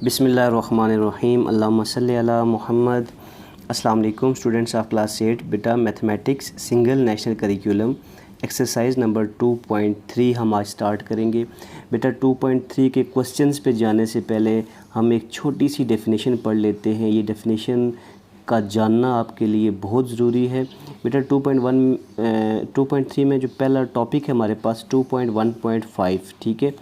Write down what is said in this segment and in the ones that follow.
बिस्मिल्लाहिर्रहमानिर्रहीम अल्लाहुम्मा सल्ली अला मुहम्मद। अस्सलाम वालेकुम स्टूडेंट्स ऑफ क्लास 8। बेटा mathematics single national curriculum exercise number 2.3 हम आज स्टार्ट करेंगे। बेटा 2.3 के क्वेश्चंस पे जाने से पहले हम एक छोटी सी डेफिनेशन पढ़ लेते हैं। ये डेफिनेशन का जानना आपके लिए बहुत ज़रूरी है। बेटा 2.3 में जो पहला टॉपिक है हमारे पास 2.1.5, ठीक है,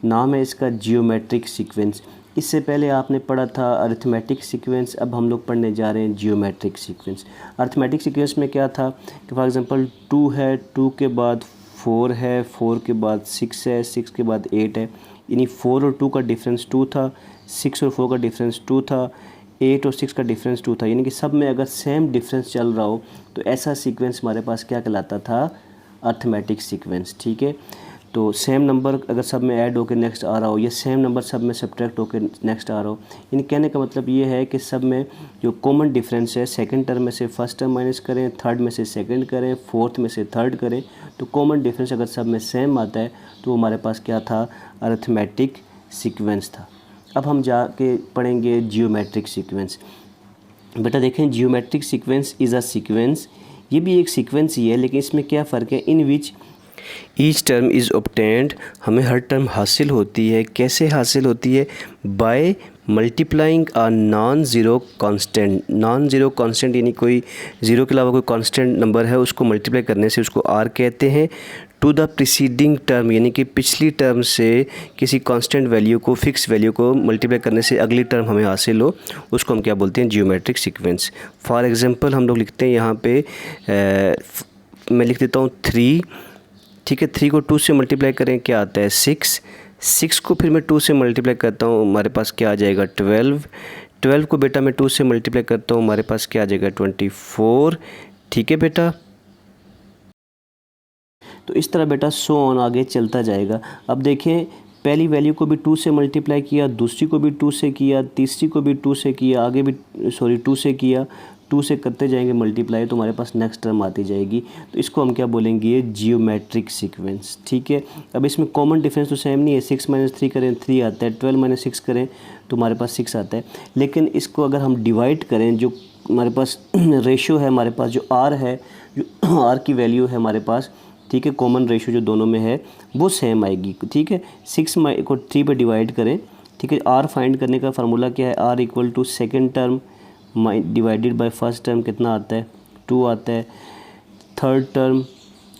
नाम है इसका जियोमेट्रिक सीक्वेंस। इससे पहले आपने पढ़ा था अरिथमेटिक सीक्वेंस, अब हम लोग पढ़ने जा रहे हैं जियोमेट्रिक सीक्वेंस। अरिथमेटिक सीक्वेंस में क्या था कि फॉर एग्जांपल 2 है, 2 के बाद 4 है, 4 के बाद 6 है, 6 के बाद 8 है, यानी 4 और 2 का डिफरेंस 2 था, 6 और 4 का डिफरेंस 2 था, 8 और 6 का डिफरेंस 2 था। यानी कि सब में अगर सेम डिफरेंस चल रहा हो तो ऐसा सीक्वेंस हमारे पास क्या कहलाता था, अरिथमेटिक सीक्वेंस, ठीक है। तो सेम नंबर अगर सब में ऐड होकर नेक्स्ट आ रहा हो या सेम नंबर सब में सब्ट्रैक्ट होकर नेक्स्ट आ रहा हो, यानी कहने का मतलब ये है कि सब में जो कॉमन डिफरेंस है सेकंड टर्म में से फर्स्ट टर्म माइनस करें, थर्ड में से सेकंड करें, फोर्थ में से थर्ड करें, तो कॉमन डिफरेंस अगर सब में सेम आता है तो हमारे पास क्या था, अरिथमेटिक सीक्वेंस था। अब हम जाके पढ़ेंगे जियोमेट्रिक सीक्वेंस। बेटा देखें, geometric sequence is a sequence, ये भी एक सीक्वेंस ही है, लेकिन इसमें क्या फ़र्क है, in which each term is obtained, हमें हर टर्म हासिल होती है। कैसे हासिल होती है, by multiplying a non zero constant. Non zero constant यानी कोई ज़ीरो के अलावा कोई कांस्टेंट नंबर है उसको मल्टीप्लाई करने से उसको आर कहते हैं। टू द प्रीसीडिंग टर्म यानी कि पिछली टर्म से किसी कांस्टेंट वैल्यू को, फिक्स वैल्यू को मल्टीप्लाई करने से अगली टर्म हमें हासिल हो, उसको हम क्या बोलते हैं, जियोमेट्रिक सीक्वेंस। फॉर एग्जांपल हम लोग लिखते हैं यहाँ पे मैं लिख देता हूँ 3, ठीक है। 3 को 2 से मल्टीप्लाई करें क्या आता है, 6। 6 को फिर मैं 2 से मल्टीप्लाई करता हूँ, हमारे पास क्या आ जाएगा, 12। 12 को बेटा मैं 2 से मल्टीप्लाई करता हूँ, हमारे पास क्या आ जाएगा, 24, ठीक है बेटा। तो इस तरह बेटा सो ऑन आगे चलता जाएगा। अब देखें, पहली वैल्यू को भी 2 से मल्टीप्लाई किया, दूसरी को भी 2 से किया, तीसरी को भी 2 से किया, आगे भी 2 से किया, 2 से करते जाएंगे मल्टीप्लाई तो हमारे पास नेक्स्ट टर्म आती जाएगी। तो इसको हम क्या बोलेंगे, ये जियोमेट्रिक सीक्वेंस, ठीक है। अब इसमें कॉमन डिफरेंस तो सेम नहीं है, 6 - 3 करें 3 आता है, 12 - 6 करें तो हमारे पास 6 आता है। लेकिन इसको अगर हम डिवाइड करें, जो हमारे पास रेशो है, हमारे पास जो आर है, जो आर की वैल्यू है हमारे पास, ठीक है, कॉमन रेशो जो दोनों में है वो सेम आएगी, ठीक है। 6 को 3 पे डिवाइड करें, ठीक है। आर फाइंड करने का फार्मूला क्या है, r equal to second term divided by first term कितना आता है, 2 आता है। थर्ड टर्म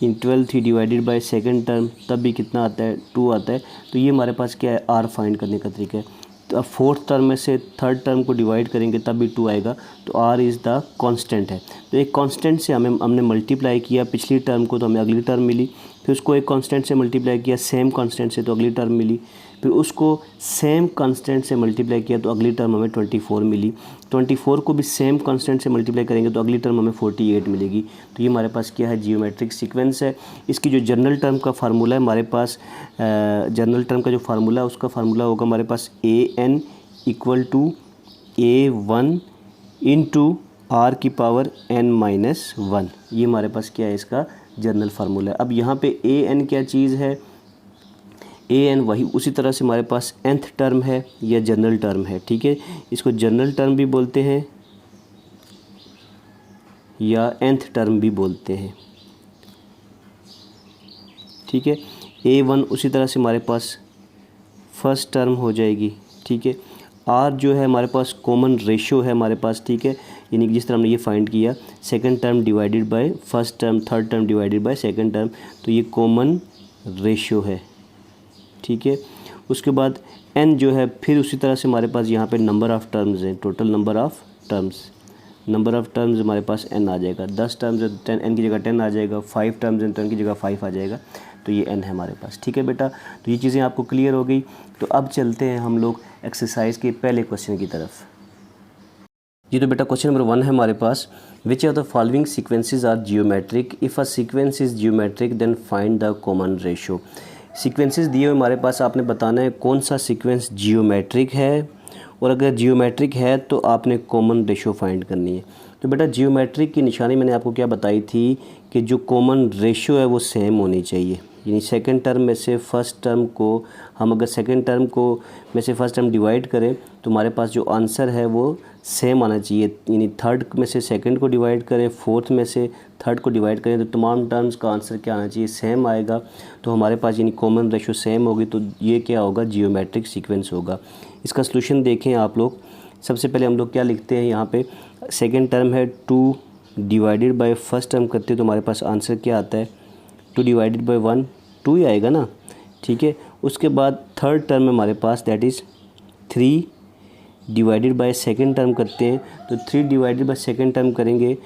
इन 12 थी डिवाइडेड बाय सेकेंड टर्म तब भी कितना आता है, 2 आता है। तो ये हमारे पास क्या है, आर फाइंड करने का तरीका है। तो अब फोर्थ टर्म में से थर्ड टर्म को डिवाइड करेंगे तब भी 2 आएगा, तो आर इज़ द कांस्टेंट है। तो एक कांस्टेंट से हमने मल्टीप्लाई किया पिछली टर्म को तो हमें अगली टर्म मिली, फिर उसको एक कांस्टेंट से मल्टीप्लाई किया सेम कांस्टेंट से तो अगली टर्म मिली, फिर उसको सेम कांस्टेंट से मल्टीप्लाई किया तो अगली टर्म हमें 24 मिली। 24 को भी सेम कांस्टेंट से मल्टीप्लाई करेंगे तो अगली टर्म हमें 48 मिलेगी। तो ये हमारे पास क्या है, जियोमेट्रिक सीक्वेंस है। इसकी जो जनरल टर्म का फार्मूला है हमारे पास, जनरल टर्म का जो फार्मूला है उसका फार्मूला होगा हमारे पास an equal to a1 into r की पावर n-1। ये हमारे पास क्या है, इसका जनरल फार्मूला है। अब यहाँ पे an क्या चीज़ है, an वही उसी तरह से हमारे पास nth टर्म है या जनरल टर्म है, ठीक है। इसको जनरल टर्म भी बोलते हैं या nth टर्म भी बोलते हैं, ठीक है। a1 उसी तरह से हमारे पास फर्स्ट टर्म हो जाएगी, ठीक है। r जो है हमारे पास कॉमन रेशो है हमारे पास, ठीक है, यानी कि जिस तरह हमने ये फाइंड किया second term divided by first term, third term divided by second term, तो ये कॉमन रेशो है, ठीक है। उसके बाद n जो है फिर उसी तरह से हमारे पास यहाँ पे नंबर ऑफ़ टर्म्स हैं, total number of terms, number of terms हमारे पास n आ जाएगा। 10 टर्म्स है तो n की जगह 10 आ जाएगा, 5 टर्म्स हैं तो n की जगह 5 आ जाएगा, तो ये n है हमारे पास, ठीक है बेटा। तो ये चीज़ें आपको क्लियर हो गई। तो अब चलते हैं हम लोग एक्सरसाइज के पहले क्वेश्चन की तरफ। ये तो बेटा क्वेश्चन नंबर 1 है हमारे पास, which of the following sequences are geometric, if a sequence is geometric then find the common ratio. Sequences दिए हुए हमारे पास, आपने बताना है कौन सा सीक्वेंस जियोमेट्रिक है, और अगर जियोमेट्रिक है तो आपने कॉमन रेशो फाइंड करनी है। तो बेटा जियोमेट्रिक की निशानी मैंने आपको क्या बताई थी कि जो कॉमन रेशो है वो सेम होनी चाहिए, यानी सेकंड टर्म में से फर्स्ट टर्म को हम अगर सेकंड टर्म को में से फर्स्ट टर्म डिवाइड करें तो हमारे पास जो आंसर है वो सेम आना चाहिए। यानी थर्ड में से सेकंड को डिवाइड करें, फोर्थ में से थर्ड को डिवाइड करें, तो तमाम टर्म्स का आंसर क्या आना चाहिए, सेम आएगा। तो हमारे पास यानी कॉमन रेशो सेम होगी, तो ये क्या होगा, जियोमेट्रिक सीक्वेंस होगा। इसका सलूशन देखें आप लोग। सबसे पहले हम लोग क्या लिखते हैं, यहाँ पे सेकेंड टर्म है 2 डिवाइडेड बाय फर्स्ट टर्म करते हैं तो हमारे पास आंसर क्या आता है, 2 डिवाइडेड बाय 1 2 ही आएगा ना, ठीक है। उसके बाद थर्ड टर्म में हमारे पास that is 3 divided by second term करते हैं, तो 3 डिवाइडेड बाय सेकेंड टर्म करेंगे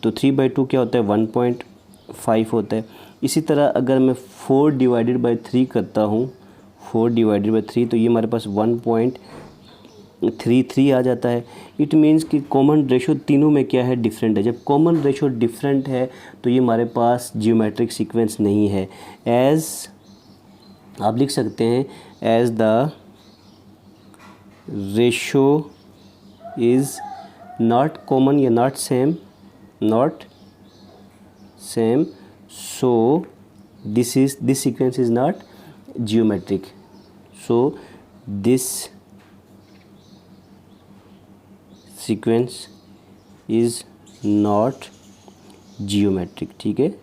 तो 3/2 क्या होता है, 1.5 होता है। इसी तरह अगर मैं 4 डिवाइडेड बाय 3 करता हूँ, 4 डिवाइडेड बाय 3, तो ये हमारे पास 1.33 आ जाता है। इट मीन्स कि कॉमन रेशो तीनों में क्या है, डिफरेंट है। जब कॉमन रेशो डिफरेंट है तो ये हमारे पास जियोमेट्रिक सीक्वेंस नहीं है। एज आप लिख सकते हैं as the ratio is not common या not same, so this sequence is not geometric, so this sequence is not geometric, ठीक है,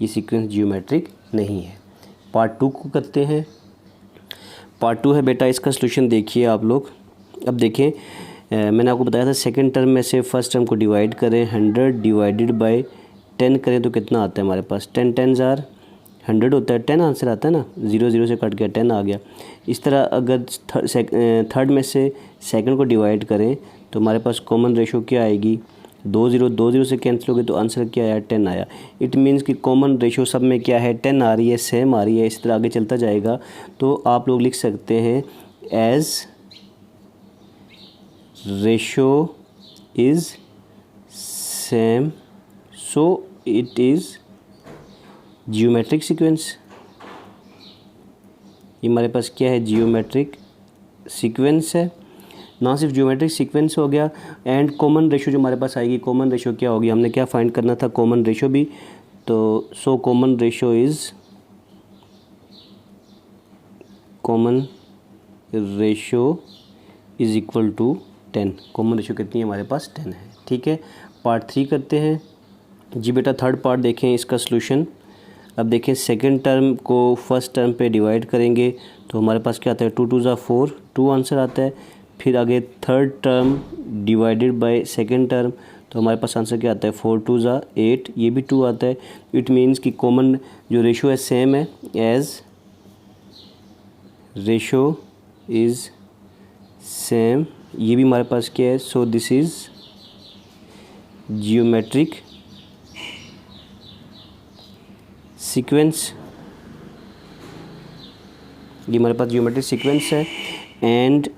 ये सीक्वेंस जियोमेट्रिक नहीं है। पार्ट 2 को करते हैं। पार्ट 2 है बेटा, इसका सलूशन देखिए आप लोग। अब देखें, मैंने आपको बताया था सेकंड टर्म में से फर्स्ट टर्म को डिवाइड करें, 100 डिवाइडेड बाय 10 करें तो कितना आता है हमारे पास, 10 10s आर 100 होता है, 10 आंसर आता है ना, 0 0 से कट गया 10 आ गया। इस तरह अगर थर्ड में से सेकंड को डिवाइड करें तो हमारे पास कॉमन रेशो क्या आएगी, 2 0 से कैंसिल हो गए तो आंसर क्या आया, 10 आया। इट मीन्स कि कॉमन रेशो सब में क्या है, 10 आ रही है, सेम आ रही है। इस तरह आगे चलता जाएगा तो आप लोग लिख सकते हैं as ratio is same so it is geometric sequence. ये हमारे पास क्या है, जियोमेट्रिक सीक्वेंस है। ना सिर्फ जियोमेट्रिक सीक्वेंस हो गया एंड कॉमन रेशो जो हमारे पास आएगी, कॉमन रेशो क्या होगी, हमने क्या फाइंड करना था, कॉमन रेशो भी। तो so common ratio is equal to 10। Common ratio कितनी है हमारे पास, 10 है, ठीक है। पार्ट 3 करते हैं जी बेटा। थर्ड पार्ट देखें इसका सलूशन। अब देखें सेकंड टर्म को फर्स्ट टर्म पे डिवाइड करेंगे तो हमारे पास क्या आता है, 2 2 4 2 आंसर आता है। फिर आगे third term divided by second term तो हमारे पास आंसर क्या आता है, 4 2 8, ये भी 2 आता है। इट मीन्स कि कॉमन जो रेशो है सेम है, एज रेशो इज़ सेम, ये भी हमारे पास क्या है, सो दिस इज़ जियोमेट्रिक सीक्वेंस। ये हमारे पास जियोमेट्रिक सीक्वेंस है एंड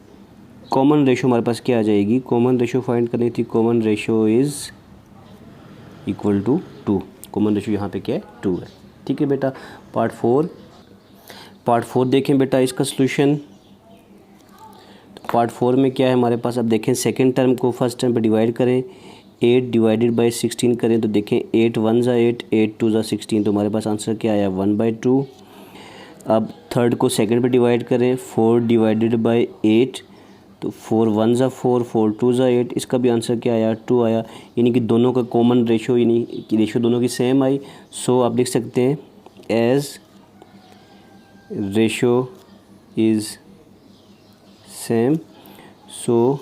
कॉमन रेशो हमारे पास क्या आ जाएगी, कॉमन रेशो फाइंड करनी थी, common ratio is equal to 2। Common ratio यहाँ पे क्या है, 2 है, ठीक है बेटा। पार्ट 4 देखें बेटा इसका सलूशन। तो पार्ट 4 में क्या है हमारे पास, अब देखें सेकेंड टर्म को फर्स्ट टर्म पे डिवाइड करें, 8 डिवाइडेड बाई 16 करें तो देखें 8 1 8, 8 2 16, तो हमारे पास आंसर क्या आया, 1/2। अब थर्ड को सेकंड पे डिवाइड करें, 4 डिवाइडेड बाई 8 तो 4 1 4, 4 2 8, इसका भी आंसर क्या आया, 2 आया। यानी कि दोनों का कॉमन रेशो, यानी कि रेशो दोनों की सेम आई। सो आप लिख सकते हैं as ratio is same so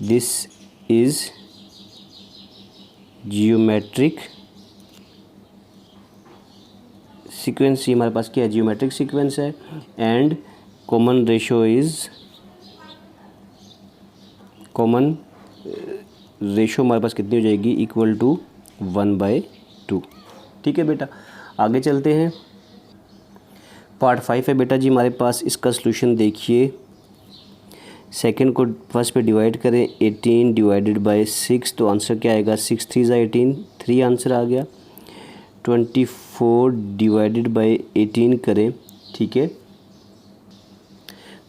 this is geometric sequence. ये हमारे पास क्या है, जियोमेट्रिक सीक्वेंस है एंड कॉमन रेशो हमारे पास कितनी हो जाएगी, इक्वल टू 1/2, ठीक है बेटा। आगे चलते हैं, पार्ट 5 है बेटा जी हमारे पास। इसका सलूशन देखिए, सेकंड को फर्स्ट पे डिवाइड करें, 18 डिवाइडेड बाय 6 तो आंसर क्या आएगा, 6 3 18, 3 आंसर आ गया। 24 डिवाइडेड बाय 18 करें, ठीक है,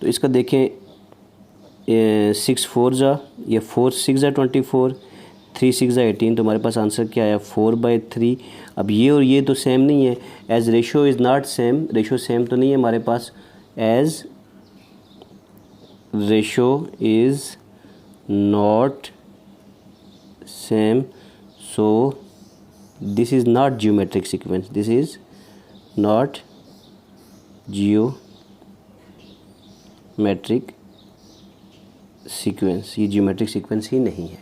तो इसका देखें 6 4 या 4 6 24, 3 6 18, तो हमारे पास आंसर क्या आया 4/3। अब ये और ये तो सेम नहीं है, as ratio is not same, ratio same तो नहीं है हमारे पास, as ratio is not same, so this is not geometric sequence, this is not geometric sequence, ये जियोमेट्रिक सीक्वेंस ही नहीं है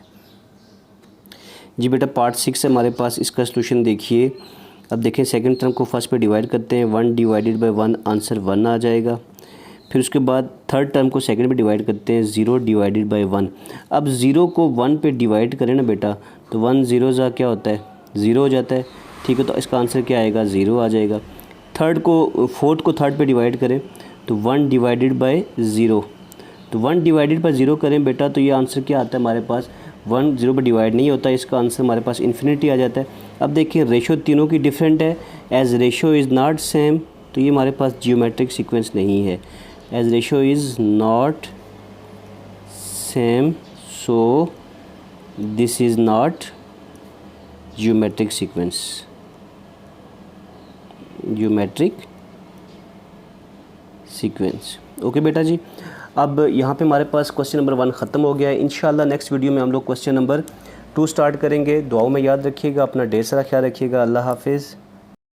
जी। बेटा पार्ट 6 है हमारे पास, इसका सलूशन देखिए। अब देखें सेकंड टर्म को फर्स्ट पे डिवाइड करते हैं, 1 डिवाइडेड बाय 1 आंसर 1 आ जाएगा। फिर उसके बाद थर्ड टर्म को सेकंड पे डिवाइड करते हैं, 0 डिवाइडेड बाय 1। अब 0 को 1 पे डिवाइड करें ना बेटा, तो 1 0 ज़ा क्या होता है 0 हो जाता है, ठीक है। तो इसका आंसर क्या आएगा 0 आ जाएगा। फोर्थ को थर्ड पे डिवाइड करें तो 1 डिवाइडेड बाय 0, तो 1 डिवाइडेड बाय 0 करें बेटा, तो ये आंसर क्या आता है हमारे पास 1 0 पर डिवाइड नहीं होता, इसका आंसर हमारे पास इन्फिनिटी आ जाता है। अब देखिए रेशो तीनों की डिफरेंट है, as ratio is not same, तो ये हमारे पास जियोमेट्रिक सीक्वेंस नहीं है, as ratio is not same, so this is not geometric sequence, geometric sequence. Okay बेटा जी। अब यहाँ पे हमारे पास क्वेश्चन नंबर 1 ख़त्म हो गया है। इंशाल्लाह नेक्स्ट वीडियो में हम लोग क्वेश्चन नंबर 2 स्टार्ट करेंगे। दुआओं में याद रखिएगा, अपना ढेर सारा ख्याल रखिएगा। अल्लाह हाफिज़।